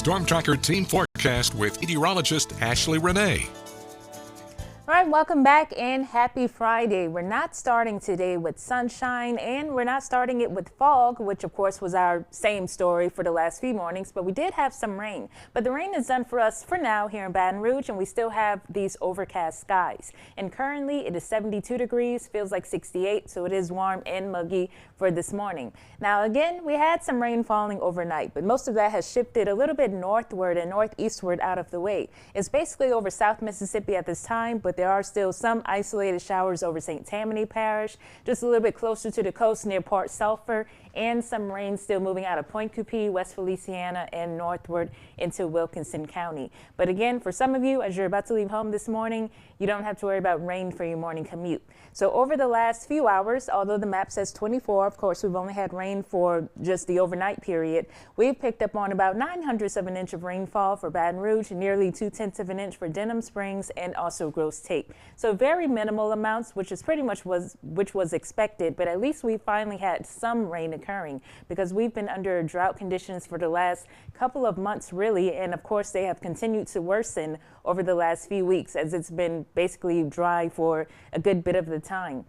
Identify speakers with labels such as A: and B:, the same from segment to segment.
A: Storm Tracker Team Forecast with meteorologist Ashley Renee.
B: All right, welcome back and happy Friday. We're not starting today with sunshine and we're not starting it with fog, which of course was our same story for the last few mornings, but we did have some rain. But the rain is done for us for now here in Baton Rouge, and we still have these overcast skies. And currently it is 72 degrees, feels like 68, so it is warm and muggy for this morning. Now again, we had some rain falling overnight, but most of that has shifted a little bit northward and northeastward out of the way. It's basically over South Mississippi at this time, but there are still some isolated showers over St. Tammany Parish, just a little bit closer to the coast near Port Sulphur, and some rain still moving out of Point Coupee, West Feliciana, and northward into Wilkinson County. But again, for some of you, as you're about to leave home this morning, you don't have to worry about rain for your morning commute. So over the last few hours, although the map says 24, of course, we've only had rain for just the overnight period. We've picked up on about 9/100 of an inch of rainfall for Baton Rouge, nearly 2/10 of an inch for Denham Springs, and also Grosse Tête. So very minimal amounts, which is pretty much was expected, but at least we finally had some rain occurring because we've been under drought conditions for the last couple of months really, and of course they have continued to worsen over the last few weeks as it's been basically dry for a good bit of the time.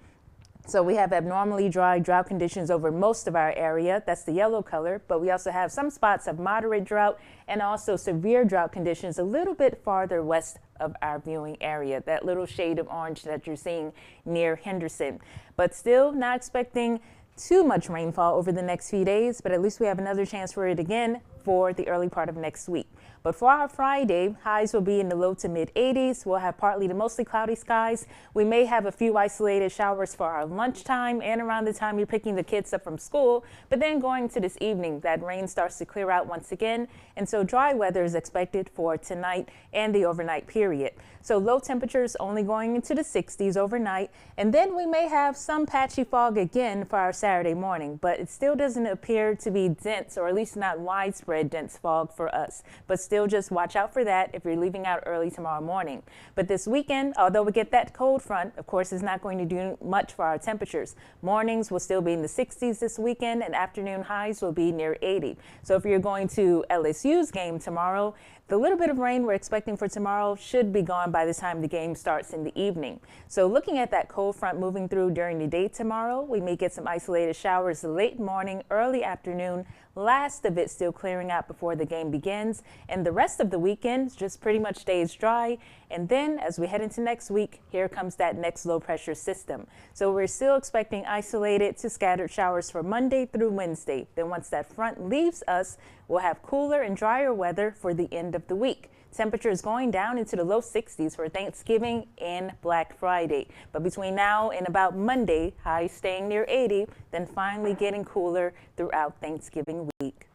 B: So we have abnormally dry drought conditions over most of our area. That's the yellow color, but we also have some spots of moderate drought and also severe drought conditions a little bit farther west of our viewing area, that little shade of orange that you're seeing near Henderson. But still not expecting too much rainfall over the next few days, but at least we have another chance for it again for the early part of next week. But for our Friday, highs will be in the low to mid 80s. We'll have partly to mostly cloudy skies. We may have a few isolated showers for our lunchtime and around the time you're picking the kids up from school. But then going to this evening, that rain starts to clear out once again. And so dry weather is expected for tonight and the overnight period. So low temperatures only going into the 60s overnight. And then we may have some patchy fog again for our Saturday morning, but it still doesn't appear to be dense, or at least not widespread dense fog for us. But still just watch out for that if you're leaving out early tomorrow morning. But this weekend, although we get that cold front, of course, it's not going to do much for our temperatures. Mornings will still be in the 60s this weekend, and afternoon highs will be near 80. So if you're going to LSU's game tomorrow, the little bit of rain we're expecting for tomorrow should be gone by the time the game starts in the evening. So looking at that cold front moving through during the day tomorrow, we may get some isolated showers late morning, early afternoon, last of it still clearing out before the game begins. And the rest of the weekend just pretty much stays dry. And then as we head into next week, here comes that next low pressure system. So we're still expecting isolated to scattered showers for Monday through Wednesday. Then once that front leaves us, we'll have cooler and drier weather for the end of the week. Temperatures going down into the low 60s for Thanksgiving and Black Friday. But between now and about Monday, highs staying near 80, then finally getting cooler throughout Thanksgiving week.